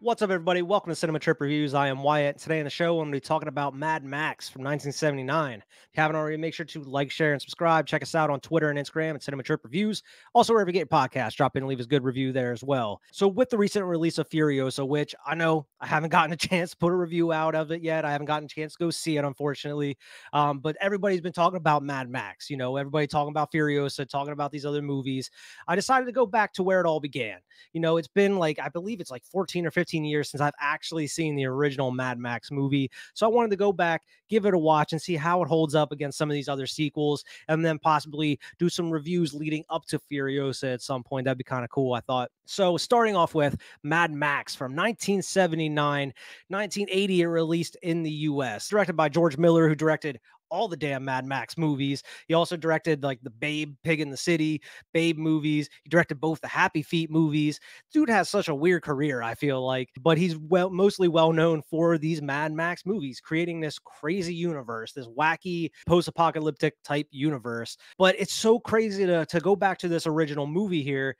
What's up, everybody? Welcome to Cinema Trip Reviews. I am Wyatt. Today on the show, I'm going to be talking about Mad Max from 1979. If you haven't already, make sure to like, share, and subscribe. Check us out on Twitter and Instagram at Cinema Trip Reviews. Also, wherever you get podcasts, drop in and leave us a good review there as well. So, with the recent release of Furiosa, which I know I haven't gotten a chance to put a review out of it yet, I haven't gotten a chance to go see it, unfortunately. But everybody's been talking about Mad Max. Everybody talking about Furiosa, talking about these other movies. I decided to go back to where it all began. It's been like, I believe it's like 14 or 15 years since I've actually seen the original Mad Max movie. So I wanted to go back, give it a watch, and see how it holds up against some of these other sequels, and then possibly do some reviews leading up to Furiosa at some point. That'd be kind of cool, I thought. So starting off with Mad Max from 1979, 1980, it released in the US, directed by George Miller, who directed all the damn Mad Max movies. He also directed like the Babe, Pig in the City, Babe movies. He directed both the Happy Feet movies. Dude has such a weird career, I feel like, but he's mostly well known for these Mad Max movies, creating this crazy universe, this wacky post-apocalyptic type universe. But it's so crazy to go back to this original movie here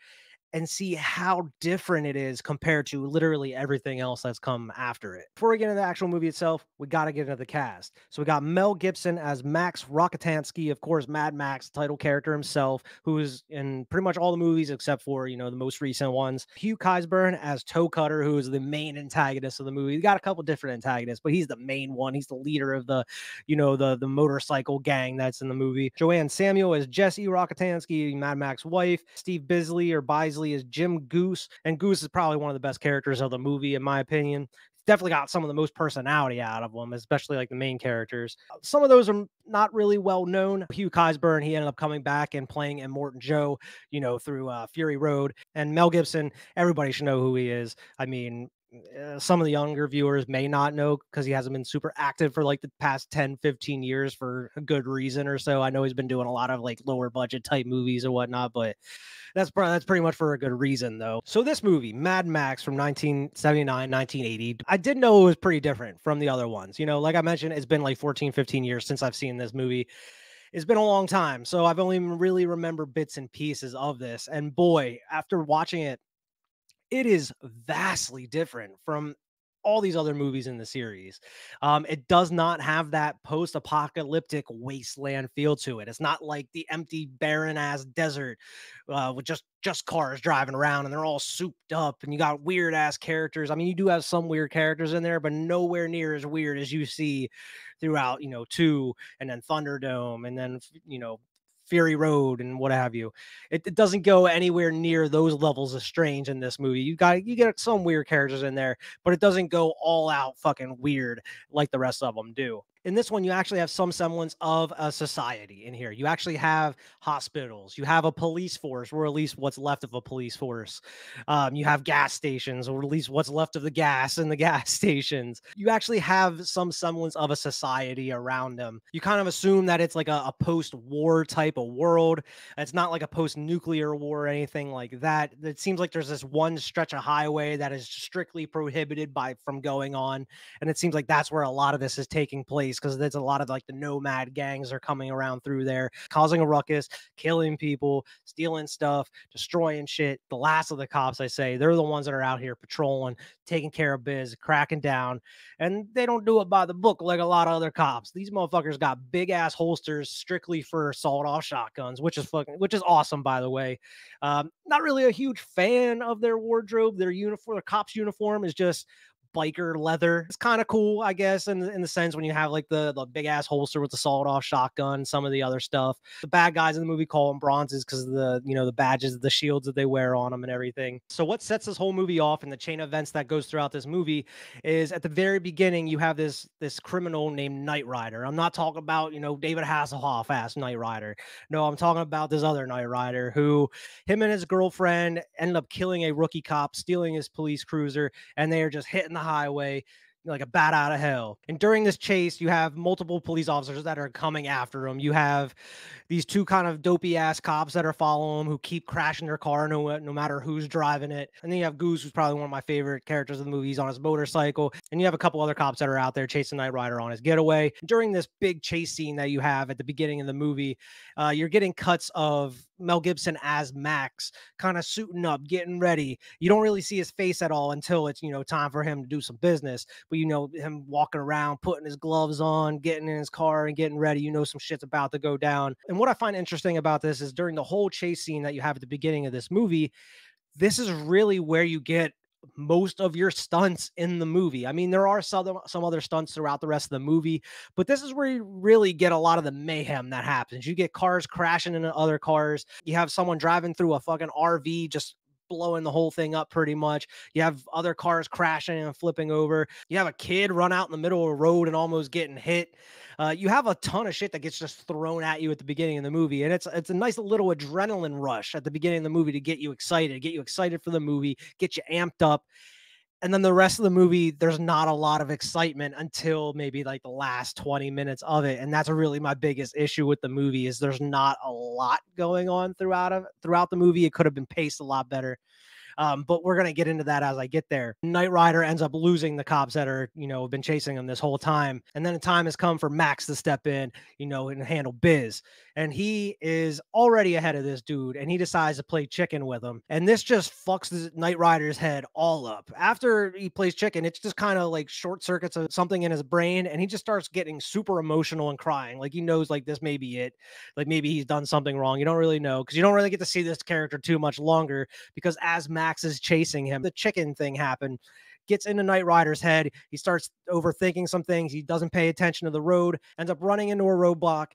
and see how different it is compared to literally everything else that's come after it. Before we get into the actual movie itself, we got to get into the cast. So we got Mel Gibson as Max Rockatansky, of course, Mad Max, title character himself, who is in pretty much all the movies except for, the most recent ones. Hugh Keisburn as Toe Cutter, who is the main antagonist of the movie. You got a couple different antagonists, but he's the main one. He's the leader of the motorcycle gang that's in the movie. Joanne Samuel as Jesse Rockatansky, Mad Max's wife. Steve Bisley or Bisley is Jim Goose, and Goose is probably one of the best characters of the movie, in my opinion. Definitely got some of the most personality out of them, especially like the main characters. Some of those are not really well known. Hugh Keisburn, he ended up coming back and playing Immortan Joe, through Fury Road. And Mel Gibson, everybody should know who he is. I mean, some of the younger viewers may not know because he hasn't been super active for like the past 10-15 years for a good reason or so. I know he's been doing a lot of like lower budget type movies or whatnot, but that's pretty much for a good reason though. So this movie, Mad Max from 1979, 1980, I did know it was pretty different from the other ones. Like I mentioned, it's been like 14-15 years since I've seen this movie. It's been a long time, so I've only really remember bits and pieces of this. And boy, after watching it, it is vastly different from all these other movies in the series. It does not have that post-apocalyptic wasteland feel to it. It's not like the empty, barren-ass desert with just cars driving around and they're all souped up and you got weird-ass characters. I mean, you do have some weird characters in there, but nowhere near as weird as you see throughout, 2 and then Thunderdome and then, Fury Road and what have you. It doesn't go anywhere near those levels of strange in this movie. You get some weird characters in there, but it doesn't go all out fucking weird like the rest of them do. In this one, you actually have some semblance of a society in here. You actually have hospitals. You have a police force, or at least what's left of a police force. You have gas stations, or at least what's left of the gas in the gas stations. You actually have some semblance of a society around them. You kind of assume that it's like a post-war type of world. It's not like a post-nuclear war or anything like that. It seems like there's this one stretch of highway that is strictly prohibited from going on, and it seems like that's where a lot of this is taking place because there's a lot of like the nomad gangs are coming around through there, causing a ruckus, killing people, stealing stuff, destroying shit. The last of the cops, I say, they're the ones that are out here patrolling, taking care of biz, cracking down, and they don't do it by the book like a lot of other cops. These motherfuckers got big ass holsters strictly for sawed-off shotguns, which is awesome, by the way. Not really a huge fan of their wardrobe. Their uniform, their cops uniform, is just biker leather. It's kind of cool, I guess, in the sense when you have like the big ass holster with the sawed-off shotgun, some of the other stuff. The bad guys in the movie call them bronzes because of the badges, the shields that they wear on them and everything. So what sets this whole movie off and the chain of events that goes throughout this movie is at the very beginning you have this criminal named Knight Rider. I'm not talking about David Hasselhoff ass Knight Rider. No, I'm talking about this other Knight Rider who him and his girlfriend ended up killing a rookie cop, stealing his police cruiser, and they are just hitting the highway, like a bat out of hell. And during this chase, you have multiple police officers that are coming after him. You have these two kind of dopey ass cops that are following him who keep crashing their car no matter who's driving it. And then you have Goose, who's probably one of my favorite characters of the movie. He's on his motorcycle. And you have a couple other cops that are out there chasing Knight Rider on his getaway. During this big chase scene that you have at the beginning of the movie, you're getting cuts of Mel Gibson as Max, kind of suiting up, getting ready. You don't really see his face at all until it's, time for him to do some business. But him walking around, putting his gloves on, getting in his car and getting ready, some shit's about to go down. And what I find interesting about this is during the whole chase scene that you have at the beginning of this movie, this is really where you get most of your stunts in the movie. I mean, there are some other stunts throughout the rest of the movie, but this is where you really get a lot of the mayhem that happens. You get cars crashing into other cars. You have someone driving through a fucking RV just blowing the whole thing up pretty much. You have other cars crashing and flipping over. You have a kid run out in the middle of a road and almost getting hit. You have a ton of shit that gets just thrown at you at the beginning of the movie, and it's a nice little adrenaline rush at the beginning of the movie to get you excited for the movie, get you amped up. And then the rest of the movie, there's not a lot of excitement until maybe like the last 20 minutes of it. And that's really my biggest issue with the movie is there's not a lot going on throughout the movie. It could have been paced a lot better. But we're going to get into that as I get there. Knight Rider ends up losing the cops that are, been chasing him this whole time. And then the time has come for Max to step in, and handle biz. And he is already ahead of this dude. And he decides to play chicken with him. And this just fucks the Knight Rider's head all up. After he plays chicken, it's just kind of like short circuits of something in his brain. And he just starts getting super emotional and crying. Like he knows like this may be it. Like maybe he's done something wrong. You don't really know because you don't really get to see this character too much longer because as Max is chasing him, the chicken thing happened, gets into Knight Rider's head. He starts overthinking some things. He doesn't pay attention to the road, ends up running into a roadblock,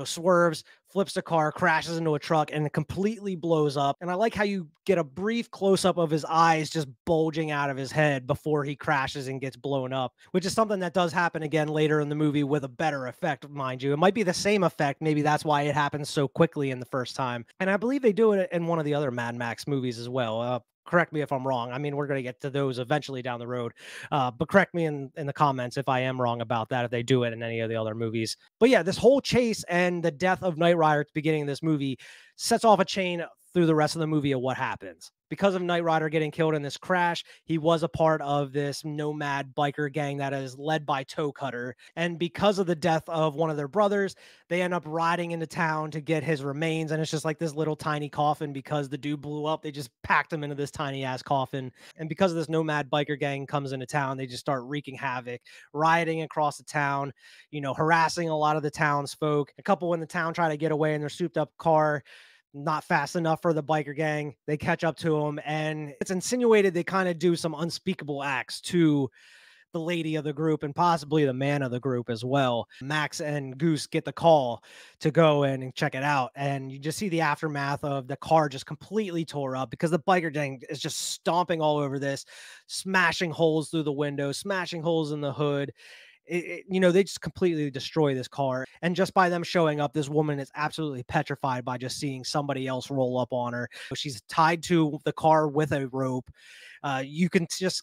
swerves, flips the car, crashes into a truck, and it completely blows up. And I like how you get a brief close up of his eyes just bulging out of his head before he crashes and gets blown up, which is something that does happen again later in the movie with a better effect, mind you. It might be the same effect. Maybe that's why it happens so quickly in the first time. And I believe they do it in one of the other Mad Max movies as well. Correct me if I'm wrong. I mean, we're going to get to those eventually down the road. But correct me in the comments if I am wrong about that, if they do it in any of the other movies. But yeah, this whole chase and the death of Knight Rider at the beginning of this movie sets off a chain through the rest of the movie of what happens. Because of Knight Rider getting killed in this crash, he was a part of this nomad biker gang that is led by Toe Cutter. And because of the death of one of their brothers, they end up riding into town to get his remains. And it's just like this little tiny coffin because the dude blew up. They just packed him into this tiny ass coffin. And because of this nomad biker gang comes into town, they just start wreaking havoc, rioting across the town, harassing a lot of the townsfolk. A couple in the town try to get away in their souped up car. Not fast enough for the biker gang. They catch up to him, and it's insinuated they kind of do some unspeakable acts to the lady of the group and possibly the man of the group as well. Max and Goose get the call to go in and check it out, and you just see the aftermath of the car just completely tore up because the biker gang is just stomping all over this, smashing holes through the window, smashing holes in the hood. They just completely destroy this car. And just by them showing up, this woman is absolutely petrified by just seeing somebody else roll up on her. She's tied to the car with a rope. You can just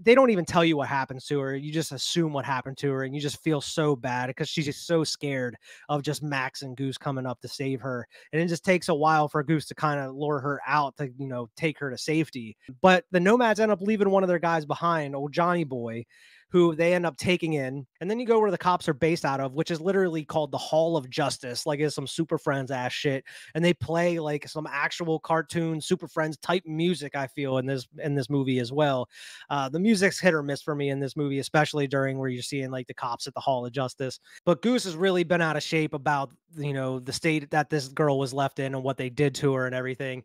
they don't even tell you what happens to her. You just assume what happened to her, and you just feel so bad because she's just so scared of just Max and Goose coming up to save her. And it just takes a while for Goose to kind of lure her out to, take her to safety. But the nomads end up leaving one of their guys behind, old Johnny Boy, who they end up taking in. And then you go where the cops are based out of, which is literally called the Hall of Justice, like it's some Super Friends ass shit. And they play like some actual cartoon Super Friends type music, I feel, in this movie as well. The music's hit or miss for me in this movie, especially during where you're seeing like the cops at the Hall of Justice. But Goose has really been out of shape about, the state that this girl was left in and what they did to her and everything.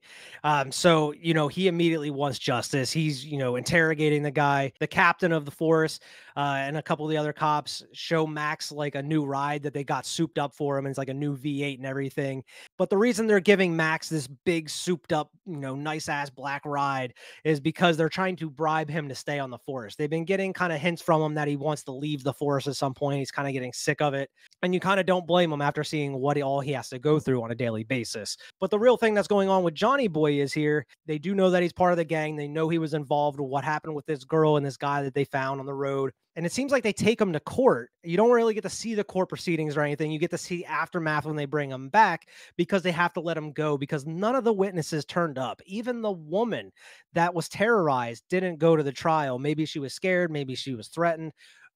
So, he immediately wants justice. He's, interrogating the guy, the captain of the force, and a couple of the other cops show Max like a new ride that they got souped up for him. And it's like a new V8 and everything. But the reason they're giving Max this big souped up, nice ass black ride is because they're trying to bribe him to stay on the force. They've been getting kind of hints from him that he wants to leave the force at some point. He's kind of getting sick of it. And you kind of don't blame him after seeing what all he has to go through on a daily basis. But the real thing that's going on with Johnny Boy is here. They do know that he's part of the gang. They know he was involved with what happened with this girl and this guy that they found on the road. And it seems like they take him to court. You don't really get to see the court proceedings or anything. You get to see aftermath when they bring him back because they have to let him go because none of the witnesses turned up. Even the woman that was terrorized didn't go to the trial. Maybe she was scared. Maybe she was threatened.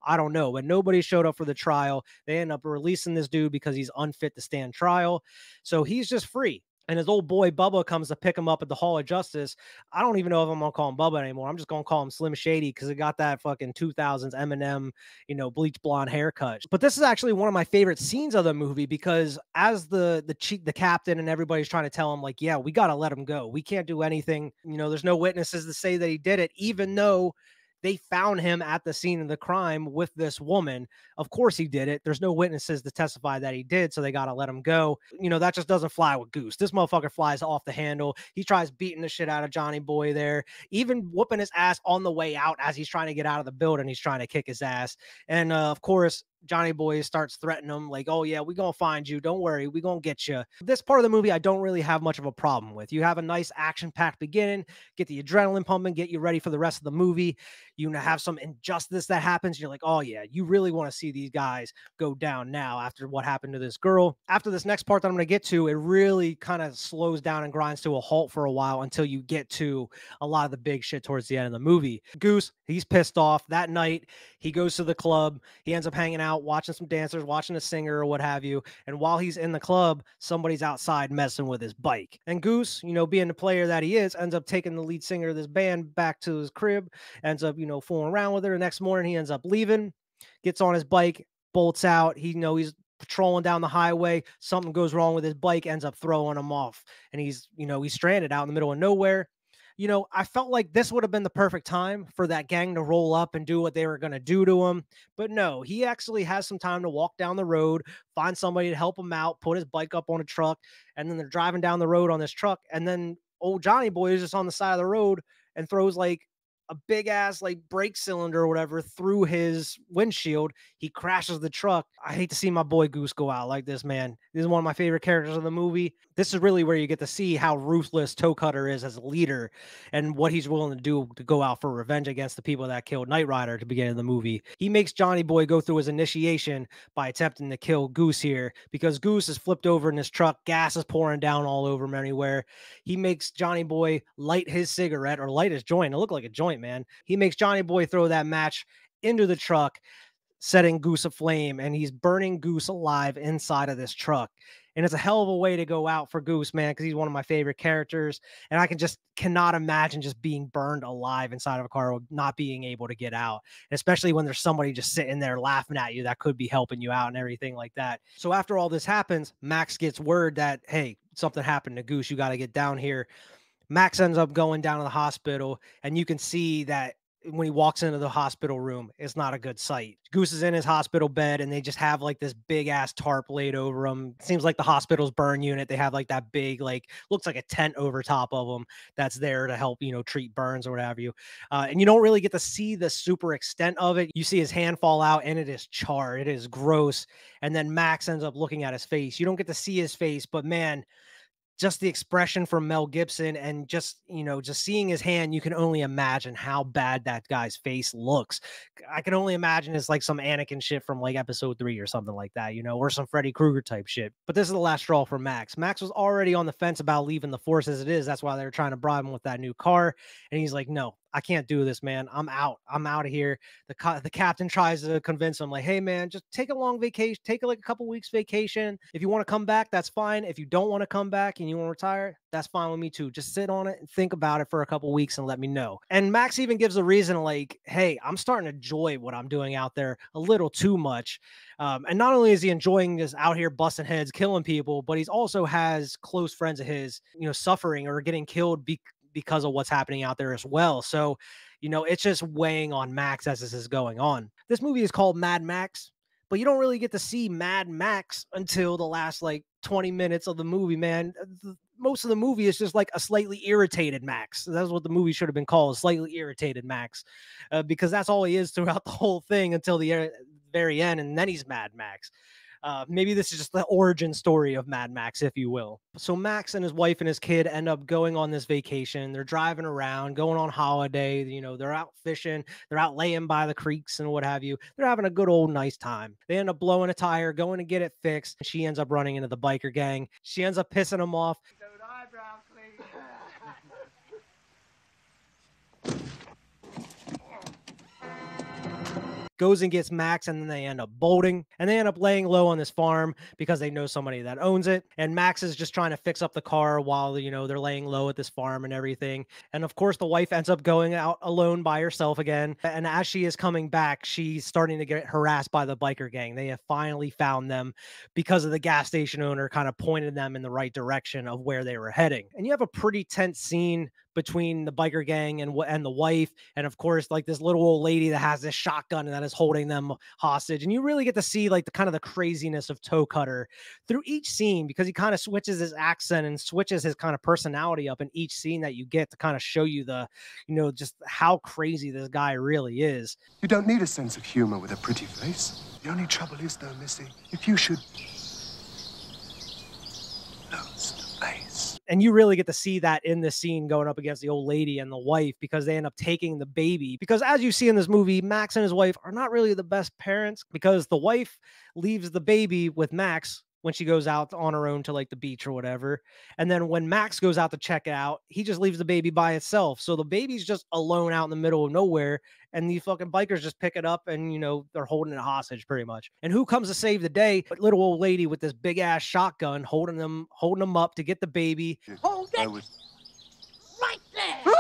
I don't know, but nobody showed up for the trial. They end up releasing this dude because he's unfit to stand trial. So he's just free. And his old boy Bubba comes to pick him up at the Hall of Justice. I don't even know if I'm gonna call him Bubba anymore. I'm just gonna call him Slim Shady because he got that fucking 2000s Eminem, bleach blonde haircut. But this is actually one of my favorite scenes of the movie because as the captain and everybody's trying to tell him like, yeah, we gotta let him go. We can't do anything. There's no witnesses to say that he did it, even though they found him at the scene of the crime with this woman. Of course he did it. There's no witnesses to testify that he did, so they got to let him go. That just doesn't fly with Goose. This motherfucker flies off the handle. He tries beating the shit out of Johnny Boy there, even whooping his ass on the way out as he's trying to get out of the building. He's trying to kick his ass. And of course, Johnny Boy starts threatening him like, oh yeah, we gonna find you. Don't worry, we gonna get you. This part of the movie, I don't really have much of a problem with. You have a nice action-packed beginning, get the adrenaline pumping, get you ready for the rest of the movie. You have some injustice that happens. You're like, oh yeah, you really want to see these guys go down now after what happened to this girl. After this next part that I'm gonna get to, it really kind of slows down and grinds to a halt for a while until you get to a lot of the big shit towards the end of the movie. Goose, he's pissed off. That night, he goes to the club. He ends up hanging out, watching some dancers, watching a singer or what have you. And while he's in the club, somebody's outside messing with his bike. And Goose, being the player that he is, ends up taking the lead singer of this band back to his crib, ends up, fooling around with her. The next morning, he ends up leaving, gets on his bike, bolts out. He's patrolling down the highway. Something goes wrong with his bike, ends up throwing him off. And he's stranded out in the middle of nowhere. I felt like this would have been the perfect time for that gang to roll up and do what they were going to do to him. But no, he actually has some time to walk down the road, find somebody to help him out, put his bike up on a truck, and then they're driving down the road on this truck. And then old Johnny Boy is just on the side of the road and throws like a big ass like brake cylinder or whatever through his windshield. He crashes the truck. I hate to see my boy Goose go out like this, man. This is one of my favorite characters of the movie. This is really where you get to see how ruthless Toe Cutter is as a leader and what he's willing to do to go out for revenge against the people that killed Knight Rider at the beginning of the movie. He makes Johnny Boy go through his initiation by attempting to kill Goose here because Goose is flipped over in his truck. Gas is pouring down all over him everywhere. He makes Johnny Boy light his cigarette or light his joint. It looked like a joint, man. He makes Johnny Boy throw that match into the truck, setting Goose aflame, and he's burning Goose alive inside of this truck. And it's a hell of a way to go out for Goose, man, because he's one of my favorite characters. And I cannot imagine just being burned alive inside of a car, not being able to get out. And especially when there's somebody just sitting there laughing at you that could be helping you out and everything like that. So after all this happens, Max gets word that, hey, something happened to Goose. You got to get down here. Max ends up going down to the hospital, and you can see that when he walks into the hospital room, it's not a good sight. Goose is in his hospital bed, and they just have like this big ass tarp laid over him. It seems like the hospital's burn unit. They have like that big, like looks like a tent over top of them that's there to help, treat burns or whatever you. And you don't really get to see the super extent of it. You see his hand fall out, and it is charred. It is gross. And then Max ends up looking at his face. You don't get to see his face, but man, just the expression from Mel Gibson and just seeing his hand, you can only imagine how bad that guy's face looks. I can only imagine it's like some Anakin shit from like episode 3 or something like that, or some Freddy Krueger type shit. But this is the last straw for Max. Max was already on the fence about leaving the force as it is. That's why they were trying to bribe him with that new car. And he's like, no, I can't do this, man. I'm out. I'm out of here. The captain tries to convince him like, hey man, just take a long vacation, take like a couple weeks vacation. If you want to come back, that's fine. If you don't want to come back and you want to retire, that's fine with me too. Just sit on it and think about it for a couple weeks and let me know. And Max even gives a reason like, hey, I'm starting to enjoy what I'm doing out there a little too much. And not only is he enjoying this out here busting heads, killing people, but he's also has close friends of his, suffering or getting killed because of what's happening out there as well. So, it's just weighing on Max as this is going on. This movie is called Mad Max, but you don't really get to see Mad Max until the last like 20 minutes of the movie, man. Most of the movie is just like a slightly irritated Max. That's what the movie should have been called, slightly irritated Max, because that's all he is throughout the whole thing until the very end, and then he's Mad Max. Maybe this is just the origin story of Mad Max, if you will. So Max and his wife and his kid end up going on this vacation. They're driving around, going on holiday. They're out fishing, they're out laying by the creeks and what have you. They're having a good old nice time. They end up blowing a tire, going to get it fixed. She ends up running into the biker gang. She ends up pissing them off. Goes and gets Max, and then they end up bolting, and they end up laying low on this farm because they know somebody that owns it. And Max is just trying to fix up the car while, they're laying low at this farm and everything. And of course, the wife ends up going out alone by herself again. And as she is coming back, she's starting to get harassed by the biker gang. They have finally found them because of the gas station owner kind of pointed them in the right direction of where they were heading. And you have a pretty tense scene between the biker gang and the wife, and of course, like this little old lady that has this shotgun and that is holding them hostage. And you really get to see like the kind of the craziness of Toe Cutter through each scene, because he kind of switches his accent and switches his kind of personality up in each scene that you get to kind of show you just how crazy this guy really is. You don't need a sense of humor with a pretty face. The only trouble is, though, Missy, if you should lose the face. And you really get to see that in this scene going up against the old lady and the wife, because they end up taking the baby. Because as you see in this movie, Max and his wife are not really the best parents, because the wife leaves the baby with Max when she goes out on her own to like the beach or whatever. And then when Max goes out to check it out, he just leaves the baby by itself. So the baby's just alone out in the middle of nowhere. And the fucking bikers just pick it up and, they're holding it hostage pretty much. And who comes to save the day? But little old lady with this big ass shotgun holding them up to get the baby. Hold it right there.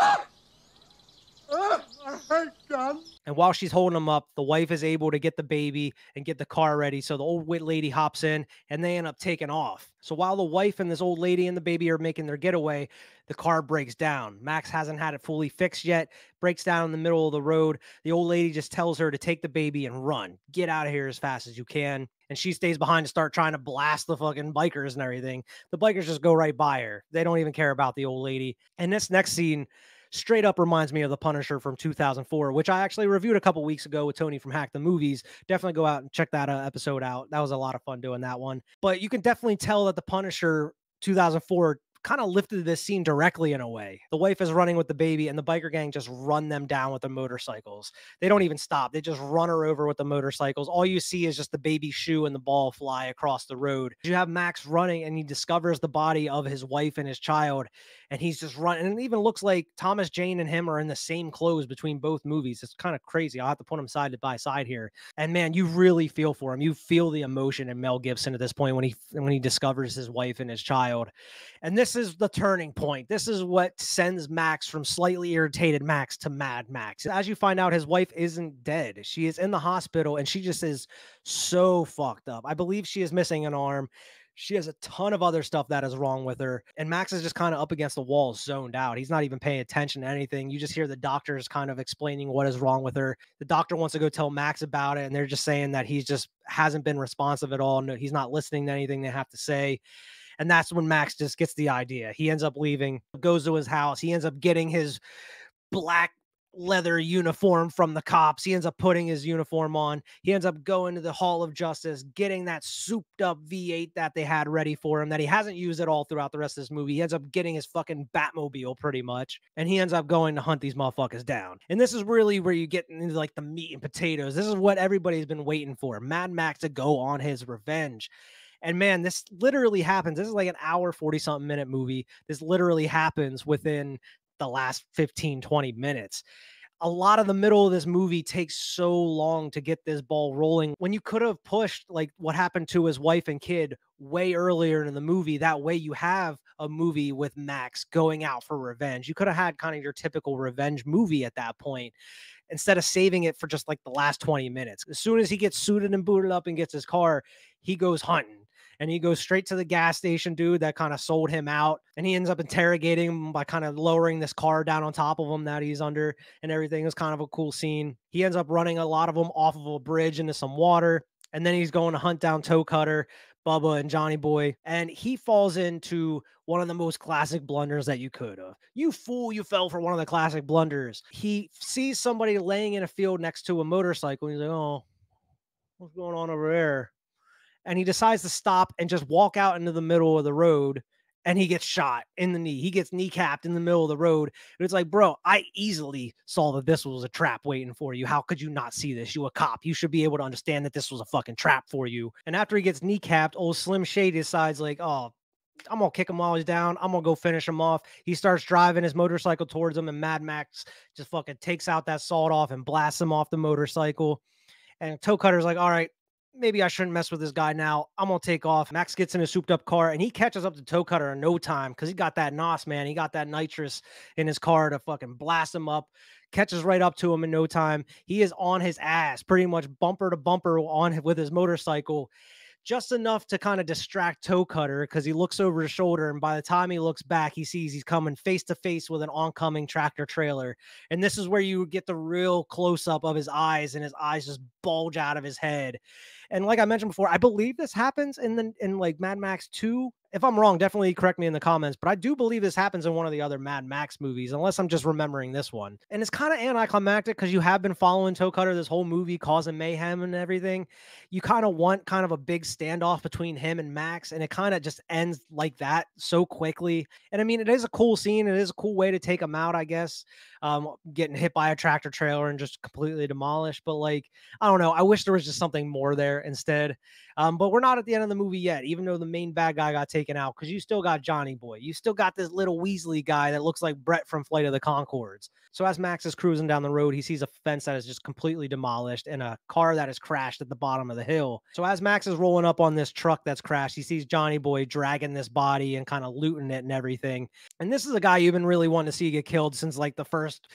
I hate gun. And while she's holding them up, the wife is able to get the baby and get the car ready. So the old wit lady hops in and they end up taking off. So while the wife and this old lady and the baby are making their getaway, the car breaks down. Max hasn't had it fully fixed yet, breaks down in the middle of the road. The old lady just tells her to take the baby and run. Get out of here as fast as you can. And she stays behind to start trying to blast the fucking bikers and everything. The bikers just go right by her. They don't even care about the old lady. And this next scene straight up reminds me of The Punisher from 2004, which I actually reviewed a couple weeks ago with Tony from Hack the Movies. Definitely go out and check that episode out. That was a lot of fun doing that one. But you can definitely tell that The Punisher 2004 kind of lifted this scene directly in a way. The wife is running with the baby and the biker gang just run them down with the motorcycles. They don't even stop. They just run her over with the motorcycles. All you see is just the baby shoe and the ball fly across the road. You have Max running and he discovers the body of his wife and his child, and he's just running. And it even looks like Thomas Jane and him are in the same clothes between both movies. It's kind of crazy. I'll have to put them side by side here. And man, you really feel for him. You feel the emotion in Mel Gibson at this point when he discovers his wife and his child. And this is the turning point. This is what sends Max from slightly irritated Max to Mad Max. As you find out, his wife isn't dead. She is in the hospital and she just is so fucked up. I believe she is missing an arm. She has a ton of other stuff that is wrong with her. And Max is just kind of up against the wall, zoned out. He's not even paying attention to anything. You just hear the doctors kind of explaining what is wrong with her. The doctor wants to go tell Max about it, and they're just saying that he's just hasn't been responsive at all. No, he's not listening to anything they have to say. And that's when Max just gets the idea. He ends up leaving, goes to his house. He ends up getting his black leather uniform from the cops. He ends up putting his uniform on. He ends up going to the Hall of Justice, getting that souped up V8 that they had ready for him that he hasn't used at all throughout the rest of this movie. He ends up getting his fucking Batmobile pretty much. And he ends up going to hunt these motherfuckers down. And this is really where you get into like the meat and potatoes. This is what everybody's been waiting for. Mad Max to go on his revenge. And man, this literally happens. This is like an hour, 40 something minute movie. This literally happens within the last 15, 20 minutes. A lot of the middle of this movie takes so long to get this ball rolling when you could have pushed like what happened to his wife and kid way earlier in the movie. That way you have a movie with Max going out for revenge. You could have had kind of your typical revenge movie at that point, instead of saving it for just like the last 20 minutes. As soon as he gets suited and booted up and gets his car, he goes hunting. And he goes straight to the gas station dude that kind of sold him out. And he ends up interrogating him by kind of lowering this car down on top of him that he's under and everything. It was kind of a cool scene. He ends up running a lot of them off of a bridge into some water. And then he's going to hunt down Toe Cutter, Bubba, and Johnny Boy. And he falls into one of the most classic blunders that you could have. You fool, you fell for one of the classic blunders. He sees somebody laying in a field next to a motorcycle. And he's like, oh, what's going on over there? and he decides to stop and just walk out into the middle of the road, and he gets shot in the knee. He gets kneecapped in the middle of the road. And it's like, bro, I easily saw that this was a trap waiting for you. How could you not see this? You a cop. You should be able to understand that this was a fucking trap for you. And after he gets kneecapped, old Slim Shady decides like, oh, I'm gonna kick him while he's down. I'm gonna go finish him off. He starts driving his motorcycle towards him, and Mad Max just fucking takes out that sawed off and blasts him off the motorcycle. And Toe Cutter's like, all right, maybe I shouldn't mess with this guy now. I'm gonna take off. Max gets in a souped up car and he catches up to Toe Cutter in no time because he got that NOS, man. He got that nitrous in his car to fucking blast him up. Catches right up to him in no time. He is on his ass, pretty much bumper to bumper on with his motorcycle, just enough to kind of distract Toe Cutter because he looks over his shoulder, and by the time he looks back, he sees he's coming face to face with an oncoming tractor trailer. And this is where you get the real close up of his eyes, and his eyes just bulge out of his head. And like I mentioned before, I believe this happens in like Mad Max 2. If I'm wrong, definitely correct me in the comments, but I do believe this happens in one of the other Mad Max movies, unless I'm just remembering this one. And it's kind of anticlimactic because you have been following Toe Cutter this whole movie, causing mayhem and everything. You kind of want kind of a big standoff between him and Max, and it kind of just ends like that so quickly. And I mean, it is a cool scene. It is a cool way to take him out, I guess. Getting hit by a tractor trailer and just completely demolished. But like, I don't know. I wish there was just something more there instead. But we're not at the end of the movie yet, even though the main bad guy got taken out, because you still got Johnny Boy. You still got this little Weasley guy that looks like Brett from Flight of the Conchords. So as Max is cruising down the road, he sees a fence that is just completely demolished and a car that has crashed at the bottom of the hill. So as Max is rolling up on this truck that's crashed, he sees Johnny Boy dragging this body and kind of looting it and everything. And this is a guy you've been really wanting to see get killed since like the first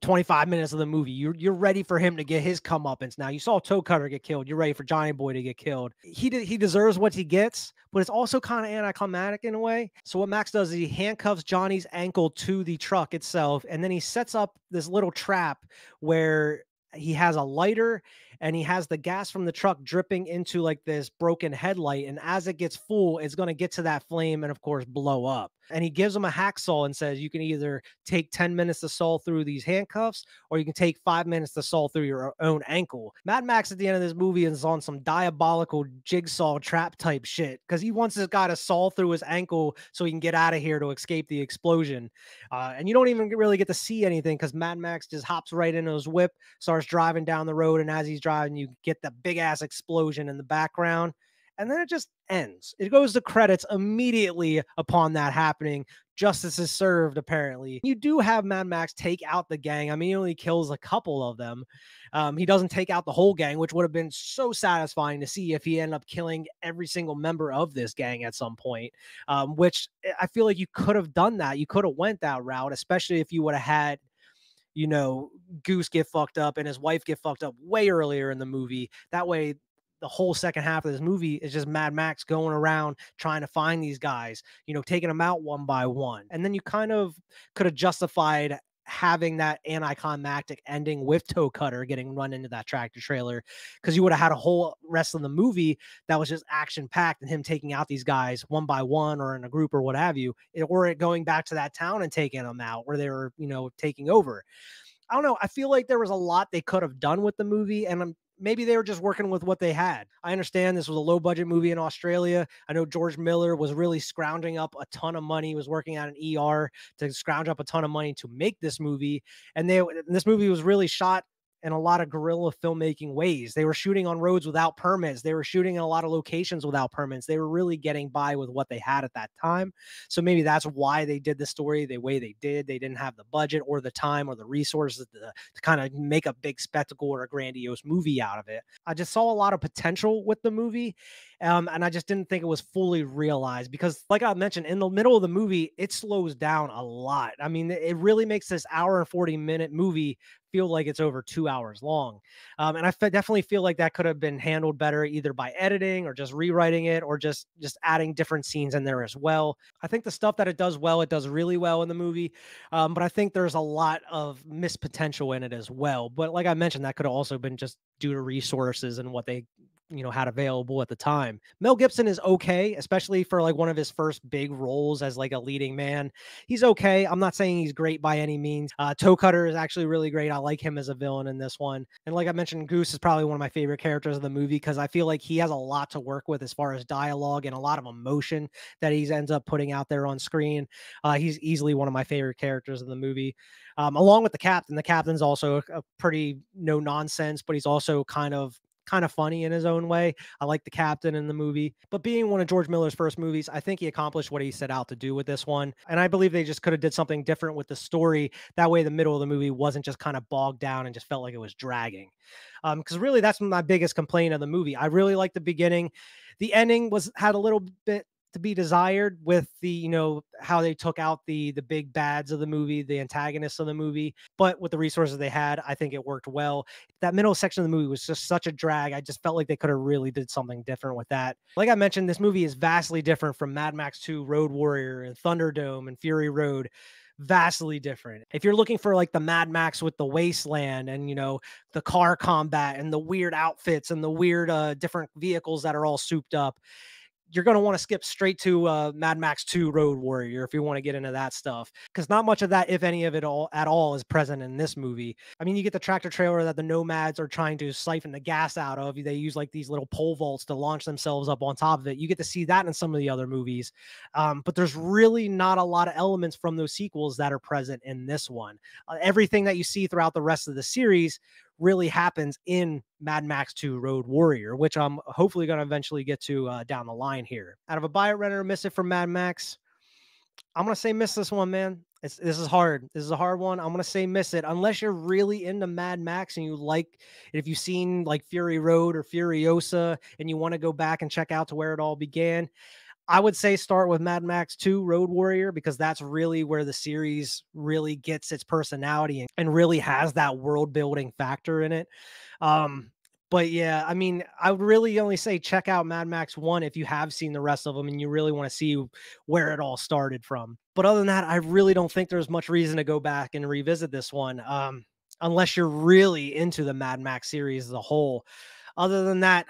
25 minutes of the movie. You're ready for him to get his comeuppance. Now you saw Toe Cutter get killed. You're ready for Johnny Boy to get killed. He deserves what he gets, but it's also kind of anticlimactic in a way. So what Max does is he handcuffs Johnny's ankle to the truck itself, and then he sets up this little trap where he has a lighter and he has the gas from the truck dripping into like this broken headlight. And as it gets full, it's going to get to that flame and of course blow up. And he gives him a hacksaw and says, you can either take 10 minutes to saw through these handcuffs, or you can take 5 minutes to saw through your own ankle. Mad Max at the end of this movie is on some diabolical jigsaw trap type shit because he wants this guy to saw through his ankle so he can get out of here to escape the explosion. And you don't even really get to see anything because Mad Max just hops right into his whip, starts driving down the road, and as he's driving, you get the big ass explosion in the background. And then it just ends. It goes to credits immediately upon that happening. Justice is served, apparently. You do have Mad Max take out the gang. I mean, he only kills a couple of them. He doesn't take out the whole gang, which would have been so satisfying to see if he ended up killing every single member of this gang at some point, which I feel like you could have done that. You could have went that route, especially if you would have had, you know, Goose get fucked up and his wife get fucked up way earlier in the movie. That way, the whole second half of this movie is just Mad Max going around trying to find these guys, you know, taking them out one by one. And then you kind of could have justified having that anticlimactic ending with Toe Cutter getting run into that tractor trailer, because you would have had a whole rest of the movie that was just action packed and him taking out these guys one by one or in a group or what have you, or it going back to that town and taking them out where they were, you know, taking over. I don't know. I feel like there was a lot they could have done with the movie, and maybe they were just working with what they had. I understand this was a low budget movie in Australia. I know George Miller was really scrounging up a ton of money, was working at an ER to scrounge up a ton of money to make this movie. And this movie was really shot in a lot of guerrilla filmmaking ways. They were shooting on roads without permits. They were shooting in a lot of locations without permits. They were really getting by with what they had at that time. So maybe that's why they did the story the way they did. They didn't have the budget or the time or the resources to kind of make a big spectacle or a grandiose movie out of it. I just saw a lot of potential with the movie. And I just didn't think it was fully realized because, like I mentioned, in the middle of the movie, it slows down a lot. I mean, it really makes this hour and 40-minute movie feel like it's over 2 hours long. And I definitely feel like that could have been handled better either by editing or just rewriting it or just adding different scenes in there as well. I think the stuff that it does well, it does really well in the movie. But I think there's a lot of missed potential in it as well. But like I mentioned, that could have also been just due to resources and what they had available at the time. Mel Gibson is okay, especially for like one of his first big roles as like a leading man. He's okay. I'm not saying he's great by any means. Toe Cutter is actually really great. I like him as a villain in this one. And like I mentioned, Goose is probably one of my favorite characters of the movie because I feel like he has a lot to work with as far as dialogue and a lot of emotion that he ends up putting out there on screen. He's easily one of my favorite characters in the movie. Along with the captain. The captain's also a pretty no nonsense, but he's also kind of funny in his own way. I like the captain in the movie, but being one of George Miller's first movies, I think he accomplished what he set out to do with this one. And I believe they just could have did something different with the story. That way the middle of the movie wasn't just kind of bogged down and just felt like it was dragging. Because really that's my biggest complaint of the movie. I really like the beginning. The ending had a little bit to be desired with the, how they took out the big bads of the movie, the antagonists of the movie. But with the resources they had, I think it worked well. That middle section of the movie was just such a drag. I just felt like they could have really did something different with that. Like I mentioned, this movie is vastly different from Mad Max 2, Road Warrior, and Thunderdome and Fury Road. Vastly different. If you're looking for like the Mad Max with the wasteland and the car combat and the weird outfits and the weird different vehicles that are all souped up, you're going to want to skip straight to Mad Max 2 Road Warrior if you want to get into that stuff, because not much of that, if any of it at all, is present in this movie. I mean, you get the tractor trailer that the nomads are trying to siphon the gas out of. They use like these little pole vaults to launch themselves up on top of it. You get to see that in some of the other movies, but there's really not a lot of elements from those sequels that are present in this one. Everything that you see throughout the rest of the series really happens in Mad Max 2 Road Warrior, which I'm hopefully going to eventually get to down the line here. Out of a buy it, rent it, or miss it from Mad Max, I'm going to say miss this one, man. This is hard. This is a hard one. I'm going to say miss it. Unless you're really into Mad Max and you like, if you've seen like Fury Road or Furiosa and you want to go back and check out to where it all began, I would say start with Mad Max 2 Road Warrior, because that's really where the series really gets its personality and really has that world building factor in it. But yeah, I mean, I would really only say check out Mad Max 1 if you have seen the rest of them and you really want to see where it all started from. But other than that, I really don't think there's much reason to go back and revisit this one, unless you're really into the Mad Max series as a whole. Other than that,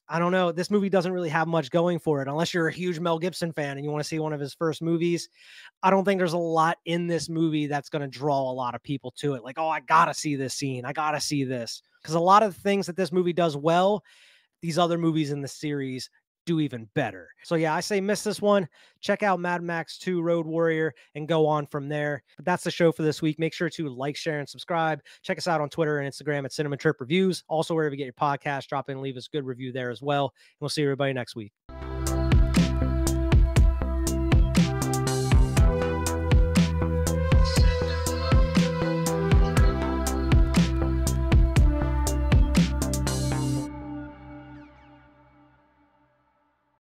I don't know. This movie doesn't really have much going for it unless you're a huge Mel Gibson fan and you want to see one of his first movies. I don't think there's a lot in this movie that's going to draw a lot of people to it. Like, oh, I got to see this scene. I got to see this. Because a lot of the things that this movie does well, these other movies in the series do even better. So yeah, I say miss this one. Check out Mad Max 2 Road Warrior and go on from there. But that's the show for this week. Make sure to like, share, and subscribe. Check us out on Twitter and Instagram at Cinema Trip Reviews. Also, wherever you get your podcast, drop in and leave us a good review there as well. And we'll see everybody next week.